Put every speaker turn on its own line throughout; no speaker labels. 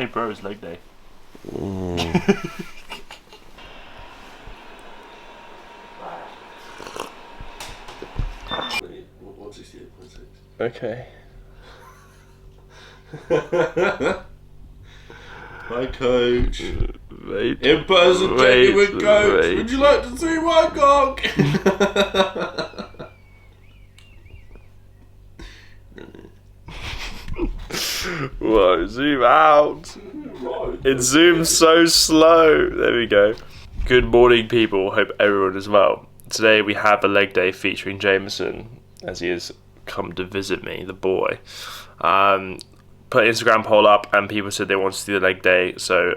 Hey bro, it's leg day.
Okay.
My coach.
Wait.
In-person checking with coach. Would you like to see my cock?
Whoa, zoom out. It zooms so slow. There we go. Good morning, people. Hope everyone is well. Today we have a leg day featuring Jameson, as he has come to visit me, the boy. Put an Instagram poll up, and people said they wanted to do the leg day, so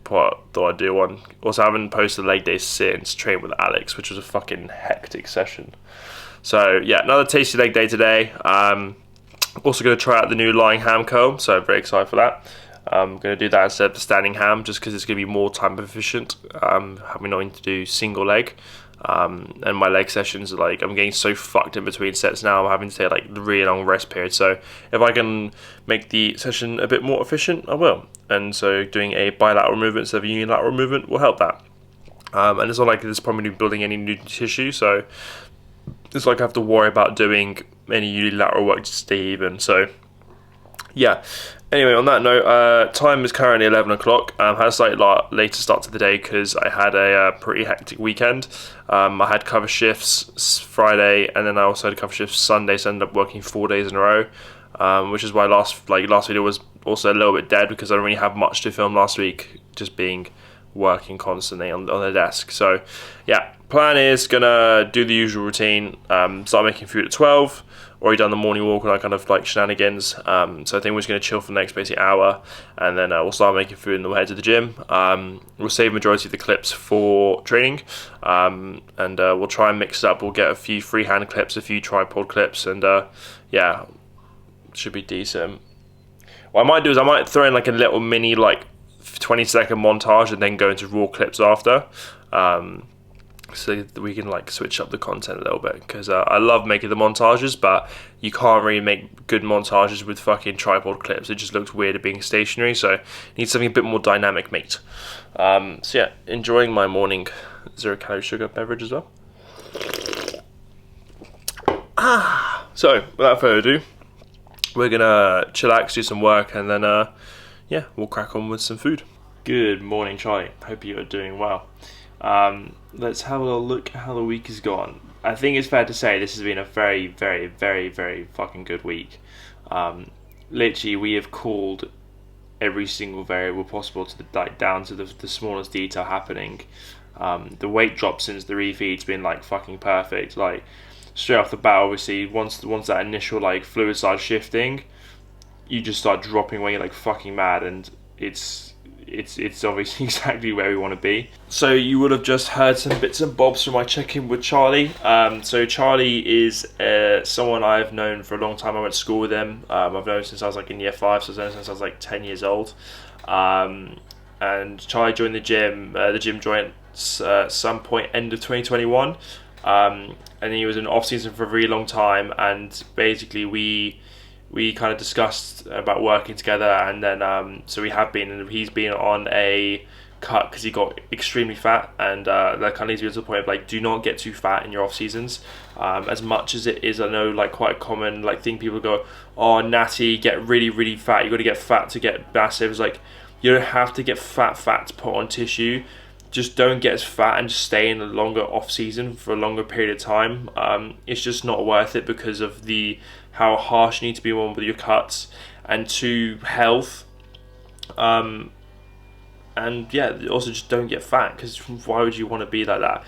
thought I'd do one. Also, I haven't posted a leg day since training with Alex, which was a fucking hectic session. So yeah, another tasty leg day today. Also going to try out the new lying ham curl, so I'm very excited for that. I'm going to do that instead of the standing ham, just because it's going to be more time efficient, having not to do single leg. And my leg sessions are like, I'm getting so fucked in between sets now, I'm having to take like really long rest period. So if I can make the session a bit more efficient, I will. And so doing a bilateral movement instead of a unilateral movement will help that. And it's not like it's probably building any new tissue, so it's like I have to worry about doing any unilateral work to stay even. So yeah, anyway, on that note, time is currently 11 o'clock. Had a slightly later start to the day because I had a pretty hectic weekend. I had cover shifts Friday, and then I also had cover shifts Sunday, so I ended up working 4 days in a row, which is why last video was also a little bit dead, because I didn't really have much to film last week, just being working constantly on the desk. So yeah, plan is gonna do the usual routine, start making food at 12. Already done the morning walk and that kind of like shenanigans, so I think we're just going to chill for the next basically hour, and then we'll start making food and then we'll head to the gym. We'll save majority of the clips for training, and we'll try and mix it up. We'll get a few freehand clips, a few tripod clips, and yeah, should be decent. What I might do is I might throw in like a little mini like 20-second montage and then go into raw clips after, so that we can like switch up the content a little bit, because I love making the montages, but you can't really make good montages with fucking tripod clips. It just looks weird at being stationary, so you need something a bit more dynamic, mate. So yeah, enjoying my morning 0-calorie sugar beverage as well. So without further ado, we're gonna chillax, do some work, and then yeah, we'll crack on with some food. Good morning, Charlie. Hope you are doing well. Let's have a little look at how the week has gone. I think it's fair to say this has been a very, very, very, very fucking good week. Literally, we have called every single variable possible to down to the smallest detail happening. The weight drop since the refeed's been like fucking perfect. Like straight off the bat, obviously, once that initial like fluid starts shifting, you just start dropping weight like fucking mad, and it's obviously exactly where we want to be. So you would have just heard some bits and bobs from my check-in with Charlie. So Charlie is someone I've known for a long time. I went to school with him. I've known him since I was like in year 5, so I've known him since I was like 10 years old. And Charlie joined the gym joined some point end of 2021. And he was in off-season for a really long time, and basically we kind of discussed about working together, and then so he's been on a cut because he got extremely fat, and that kind of leads me to the point of like, do not get too fat in your off seasons. As much as it is, I know, like quite a common like thing, people go, oh natty, get really really fat, you got to get fat to get massive. It's like, you don't have to get fat to put on tissue. Just don't get as fat and just stay in a longer off season for a longer period of time. It's just not worth it because of how harsh you need to be, one, with your cuts, and 2, health. And yeah, also just don't get fat, because why would you want to be like that?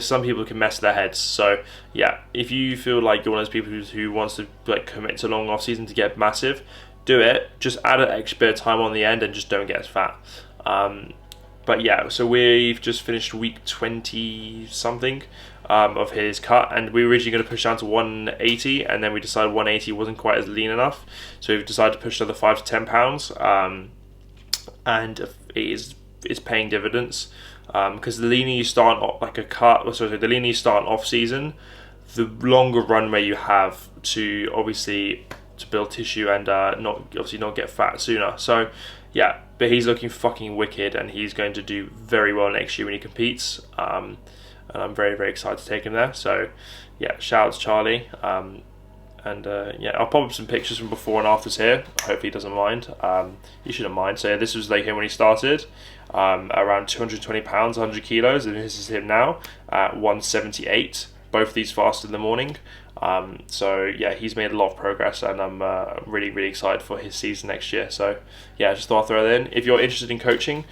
Some people can mess their heads. So yeah, if you feel like you're one of those people who wants to like commit to a long off season to get massive, do it. Just add an extra bit of time on the end and just don't get as fat. But yeah, so we've just finished week 20 something of his cut, and we were originally going to push down to 180, and then we decided 180 wasn't quite as lean enough, so we've decided to push another 5 to 10 pounds, and it's paying dividends, because the leaner you start like a cut, the leaner you start off season, the longer runway you have to obviously to build tissue and not get fat sooner. So yeah, but he's looking fucking wicked, and he's going to do very well next year when he competes. And I'm very, very excited to take him there. So yeah, shout out to Charlie. Yeah, I'll pop up some pictures from before and afters here. Hopefully he doesn't mind. He shouldn't mind. So yeah, this was like him when he started, around 220 pounds, 100 kilos, and this is him now at 178. Both of these fasted in the morning. So yeah, he's made a lot of progress, and I'm really, really excited for his season next year. So yeah, just thought I'd throw that in. If you're interested in coaching,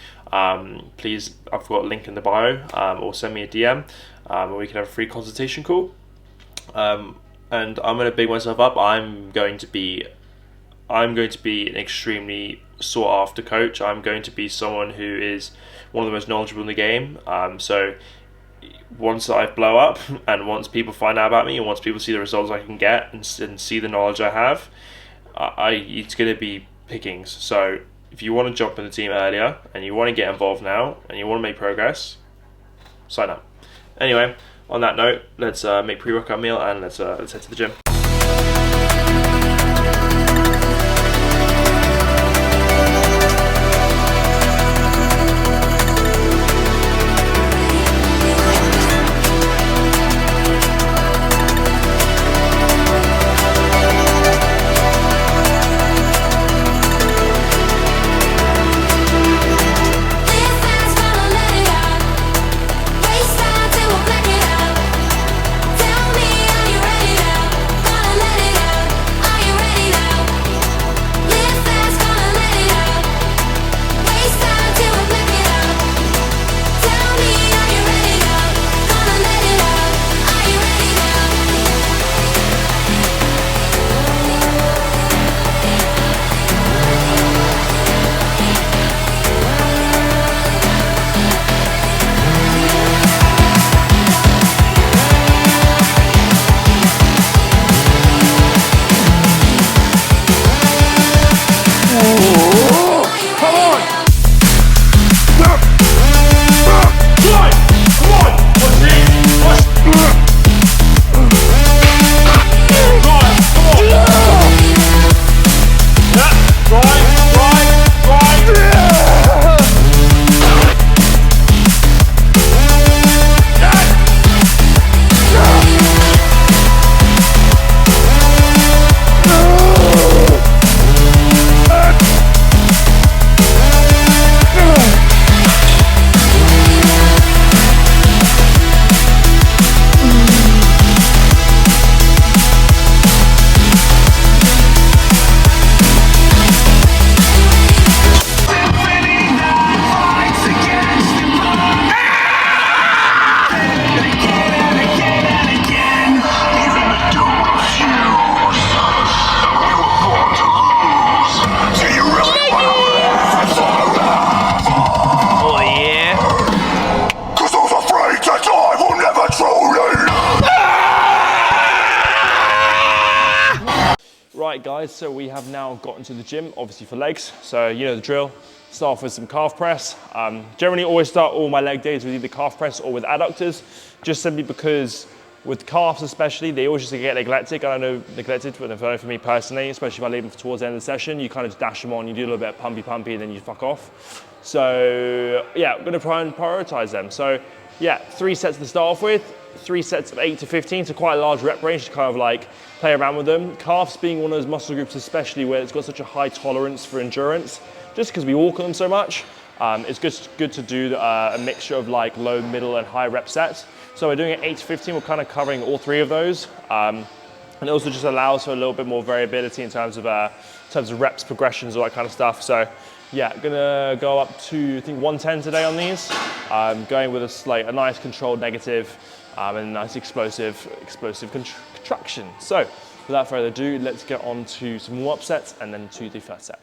please, I've got a link in the bio, or send me a DM, and we can have a free consultation call. And I'm going to big myself up. I'm going to be an extremely sought after coach. I'm going to be someone who is one of the most knowledgeable in the game. So once I blow up, and once people find out about me, and once people see the results I can get, and see the knowledge I have, it's going to be pickings. So if you want to jump in the team earlier, and you want to get involved now, and you want to make progress, sign up. Anyway, on that note, let's make pre-workout meal, and let's head to the gym. Right guys, so we have now gotten to the gym, obviously for legs. So you know the drill, start off with some calf press. Generally always start all my leg days with either calf press or with adductors, just simply because with calves especially, they always just get neglected. I know neglected, but for me personally, especially if I leave them towards the end of the session, you kind of just dash them on, you do a little bit of pumpy, and then you fuck off. So yeah, I'm gonna try and prioritize them. So yeah, 3 sets to start off with, 3 sets of 8 to 15, so quite a large rep range to kind of like play around with them. Calves being one of those muscle groups especially where it's got such a high tolerance for endurance, just because we walk on them so much. It's good to do a mixture of like low, middle and high rep sets. So we're doing it 8 to 15, we're kind of covering all 3 of those. And it also just allows for a little bit more variability in terms of reps, progressions, all that kind of stuff. So yeah, gonna go up to I think 110 today on these. Going with a nice controlled negative and a nice explosive contraction. So without further ado, let's get on to some warm-up sets and then to the first set.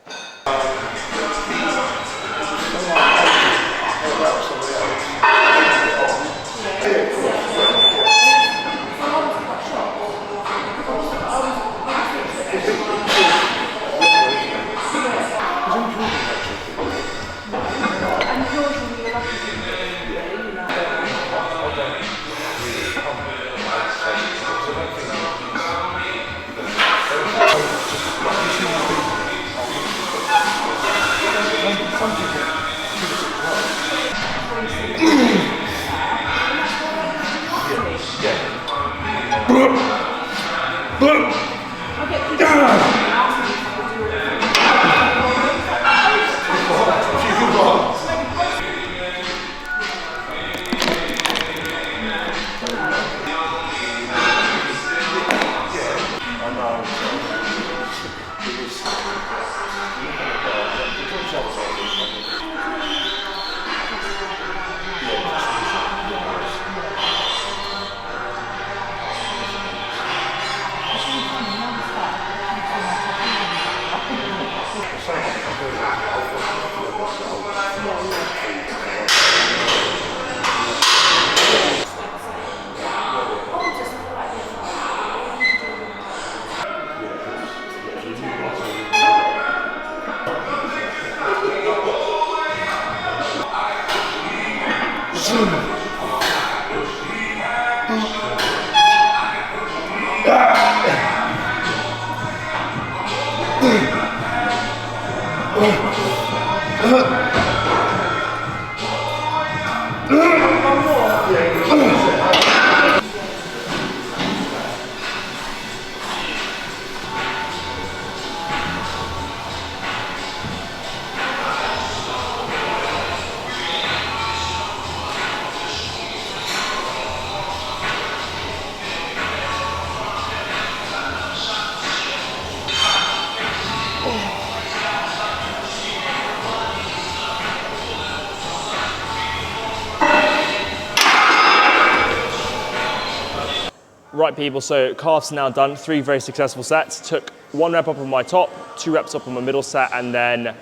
Right people, so calves now done, 3 very successful sets. Took 1 rep up on my top, 2 reps up on my middle set, and then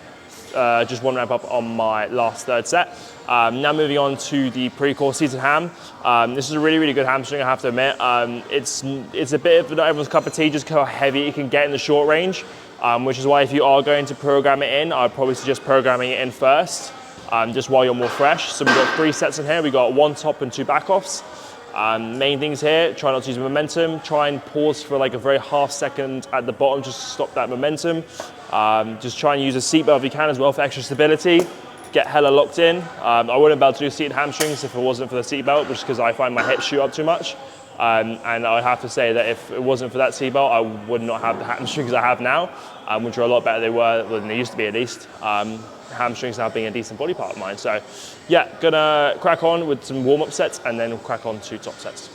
just 1 rep up on my last third set. Now moving on to the pre-core seated ham. This is a really, really good hamstring, I have to admit. It's a bit of not everyone's cup of tea, just how heavy it can get in the short range, which is why if you are going to program it in, I'd probably suggest programming it in first, just while you're more fresh. So we've got 3 sets in here. We've got 1 top and 2 back offs. Main things here, try not to use momentum, try and pause for like a very half second at the bottom just to stop that momentum. Just try and use a seatbelt if you can as well for extra stability. Get hella locked in. I wouldn't be able to do seated hamstrings if it wasn't for the seatbelt, which is because I find my hips shoot up too much. And I have to say that if it wasn't for that seatbelt, I would not have the hamstrings I have now, which are a lot better than they used to be at least. Hamstrings now being a decent body part of mine. So yeah, gonna crack on with some warm-up sets and then crack on to top sets.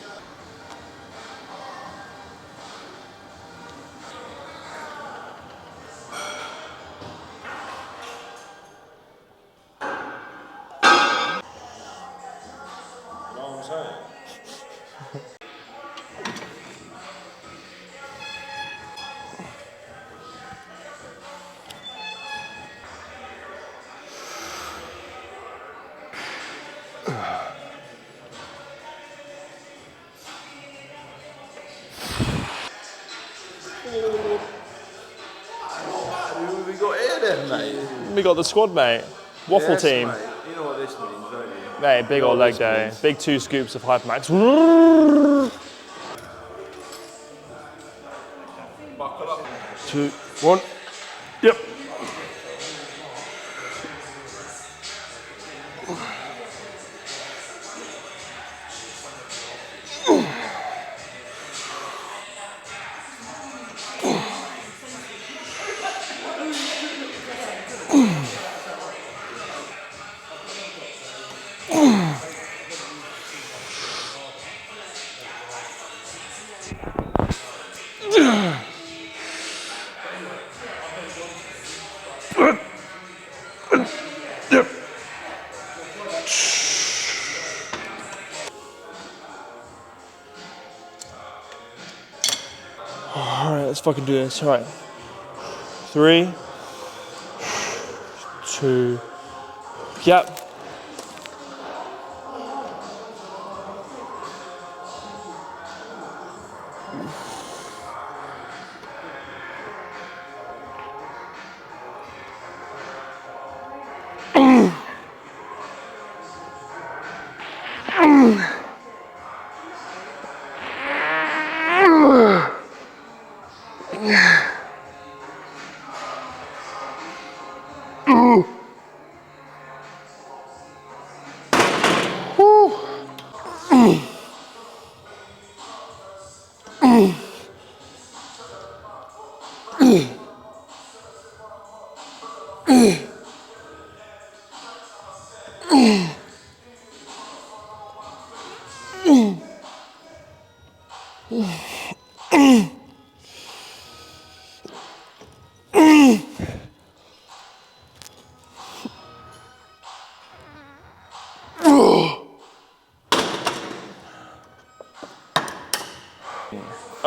Who we got here then, mate?
We got the squad, mate. Waffle
Yes,
team.
Mate. You know what this means, don't you?
Mate, big old leg
this
day.
means.
Big 2 scoops of Hypermax. 2, 1. Yep. Alright, let's fucking do this. Alright. 3, 2, yep.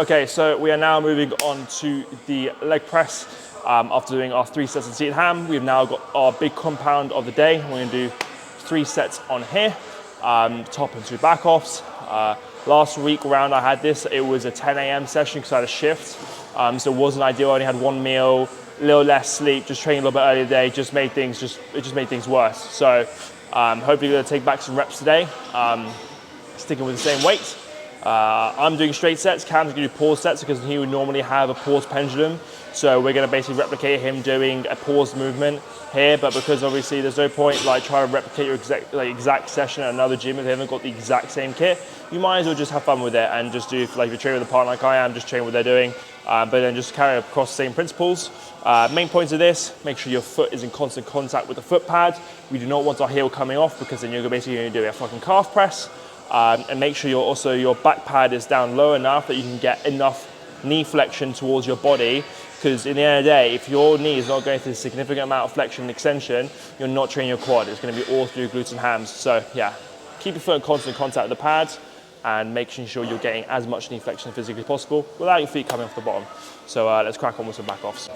Okay, so we are now moving on to the leg press. After doing our 3 sets of seated ham, we've now got our big compound of the day. We're going to do 3 sets on here, top and 2 back offs. Last week round I had this, it was a 10 a.m. session because I had a shift. So it wasn't ideal. I only had 1 meal, a little less sleep, just training a little bit earlier today, it just made things worse. So hopefully we're going to take back some reps today, sticking with the same weight. I'm doing straight sets, Cam's going to do pause sets because he would normally have a pause pendulum. So we're going to basically replicate him doing a pause movement here, but because obviously there's no point like trying to replicate your exact session at another gym if they haven't got the exact same kit, you might as well just have fun with it and just do, like if you're training with a partner like I am, just train what they're doing, but then just carry across the same principles. Main points of this, make sure your foot is in constant contact with the foot pad. We do not want our heel coming off because then you're basically going to do a fucking calf press. And make sure your back pad is down low enough that you can get enough knee flexion towards your body, because in the end of the day, if your knee is not going through a significant amount of flexion and extension, you're not training your quad. It's going to be all through glutes and hams. So yeah, keep your foot in constant contact with the pad and making sure you're getting as much knee flexion physically as possible without your feet coming off the bottom. So let's crack on with some back offs.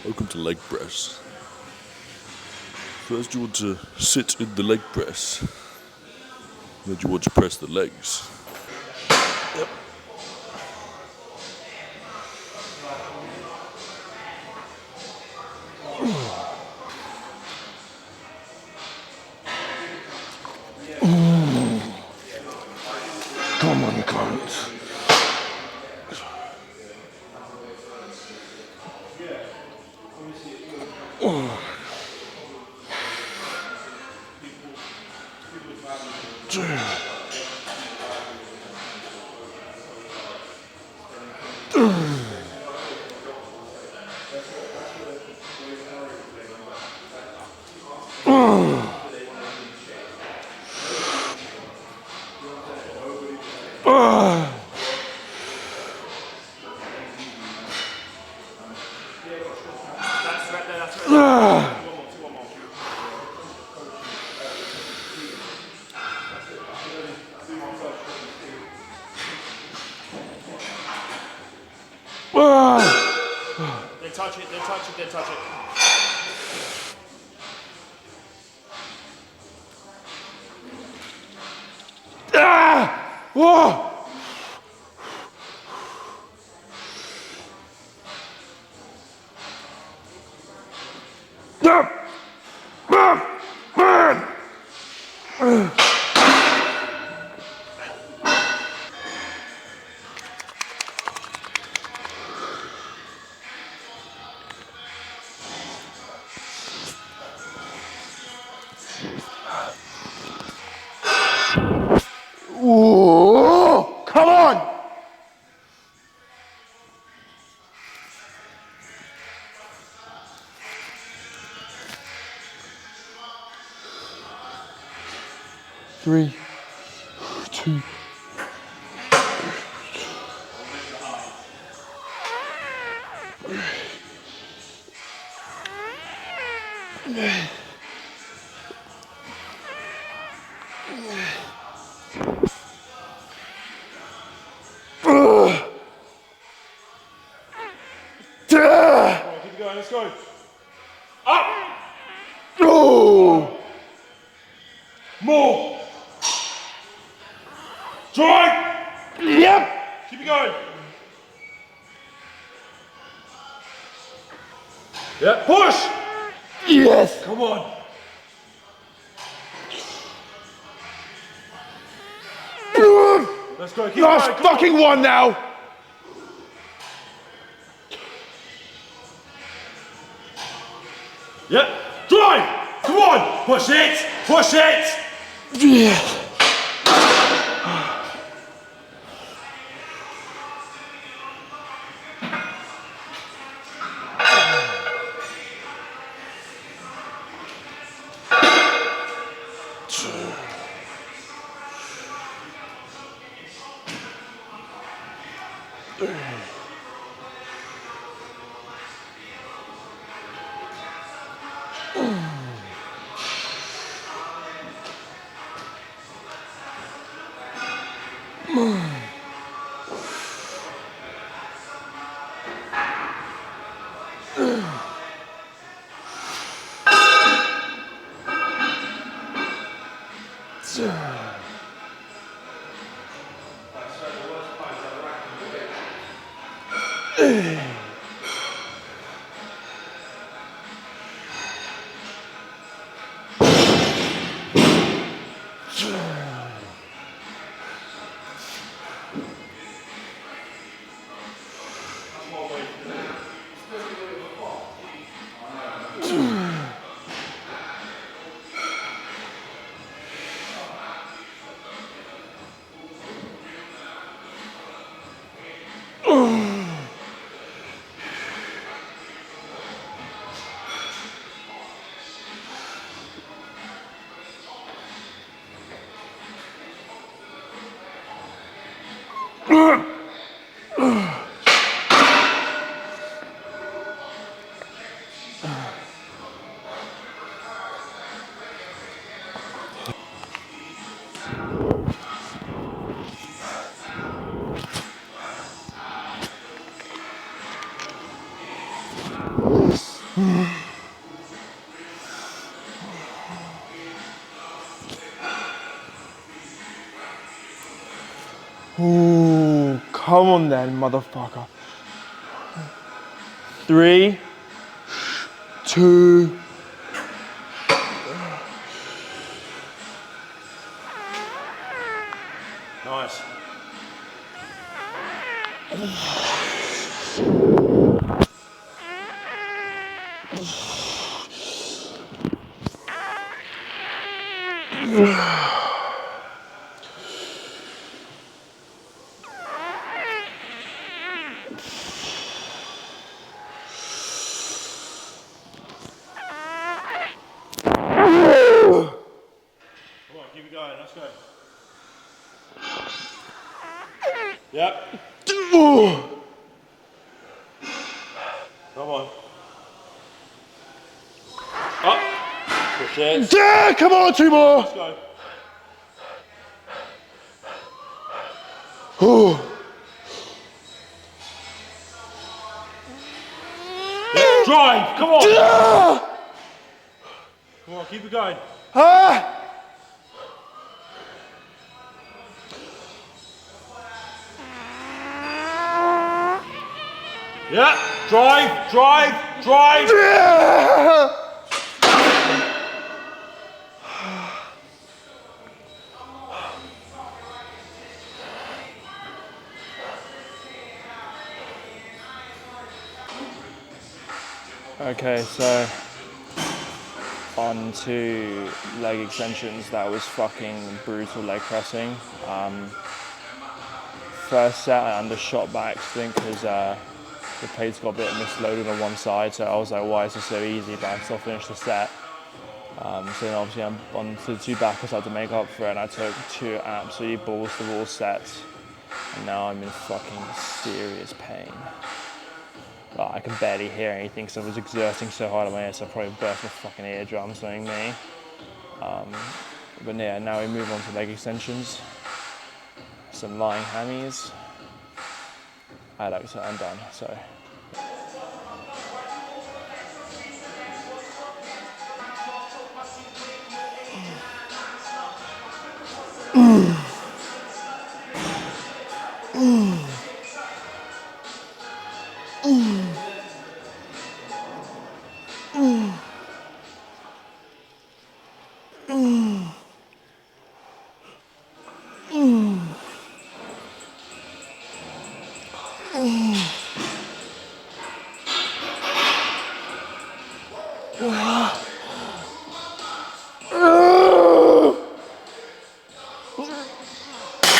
Welcome to leg press. First you want to sit in the leg press. Then you want to press the legs. Yep. Come on, you can't.
Then touch it, then touch it, then touch it.
Whoa! Ooh, come on! Three, two.
Keep going, let's go. Up!
Oh!
More! Try!
Yep!
Keep it going. Yeah, push!
Yes!
Come on. Let's go, keep
Last
going.
fucking one now!
Yep, drive! Come on! Push it! Push it!
Yeah.
Ooh, come on then, motherfucker. 3, 2. Nice. Come on, keep it going, let's go. Yep. Come on. Up. Push it. Yeah, come on, 2 more. Let's go. Yeah, drive, come on. Come on, keep it going. Yeah, drive, drive, drive. Yeah. Okay, so on to leg extensions. That was fucking brutal leg pressing. First set I undershot by accident because the plates got a bit misloaded on one side, so I was like, why is this so easy? But I still finished the set. So then obviously I'm on to the 2 backers I had to make up for it, and I took 2 absolutely balls to wall sets, and now I'm in fucking serious pain. Well, I can barely hear anything because I was exerting so hard on my ears, so I probably burst my fucking eardrums, knowing me. But yeah, now we move on to leg extensions. Some lying hammies. I like to, I'm done, so.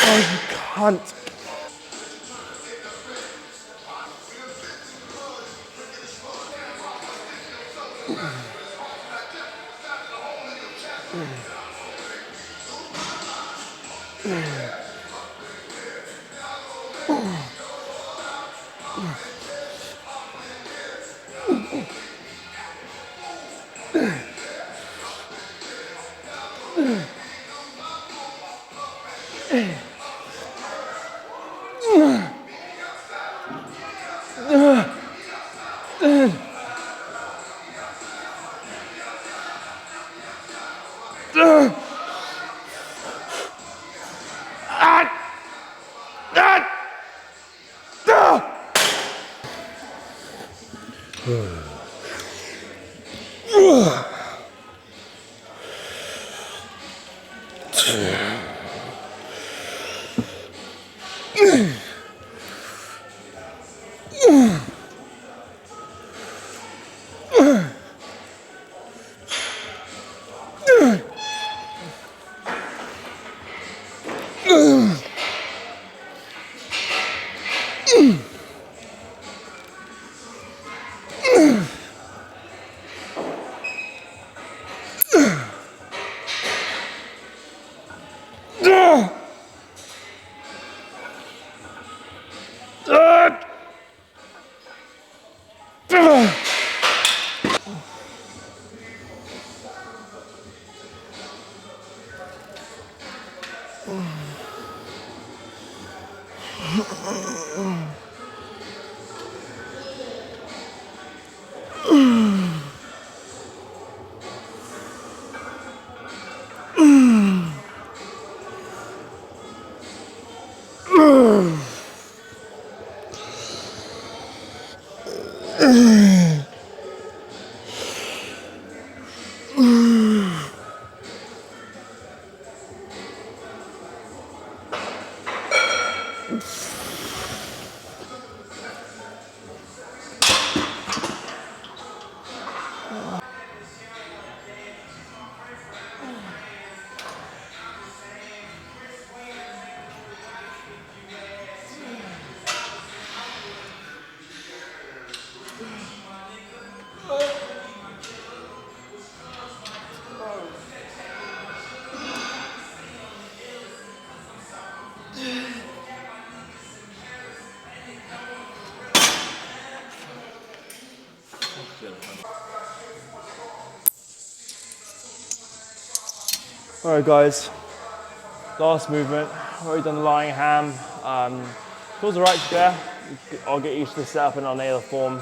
Oh, you cunt. Alright guys, last movement, already done the lying ham. Feels alright there. I'll get used to the setup and I'll nail the form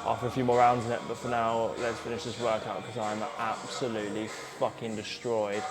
after a few more rounds in it, but for now, let's finish this workout because I'm absolutely fucking destroyed.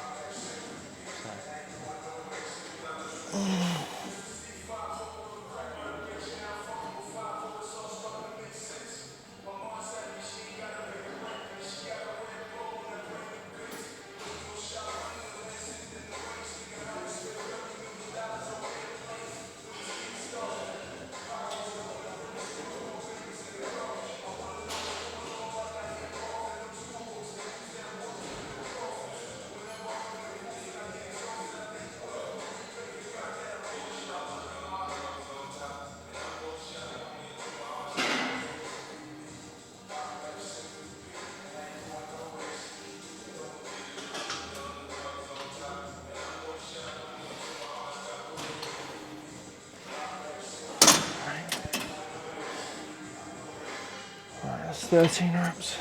That's 13 reps.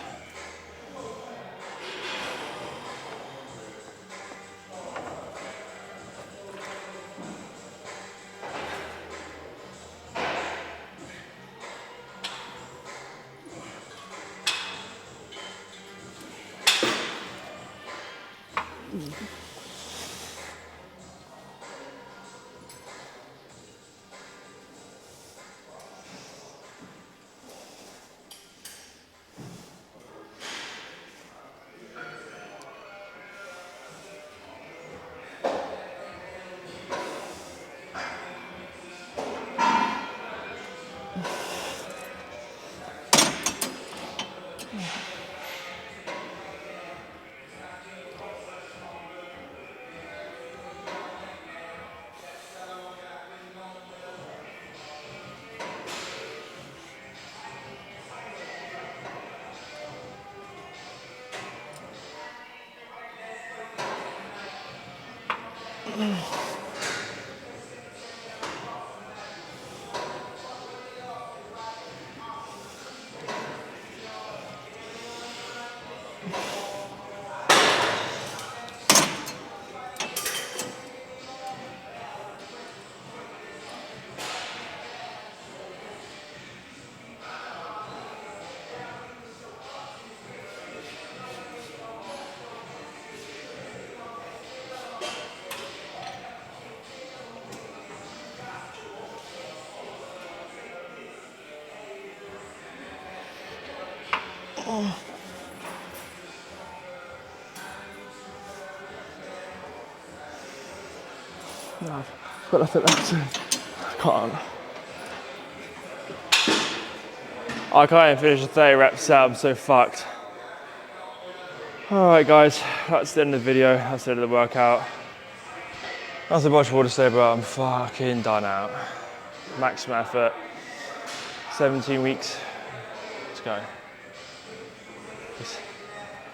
No, I've got nothing left. I can't. I can't even finish the 30 reps set. I'm so fucked. Alright guys, that's the end of the video. That's the end of the workout. Not so much more to say, but I'm fucking done out. Maximum effort. 17 weeks. Let's go. Peace.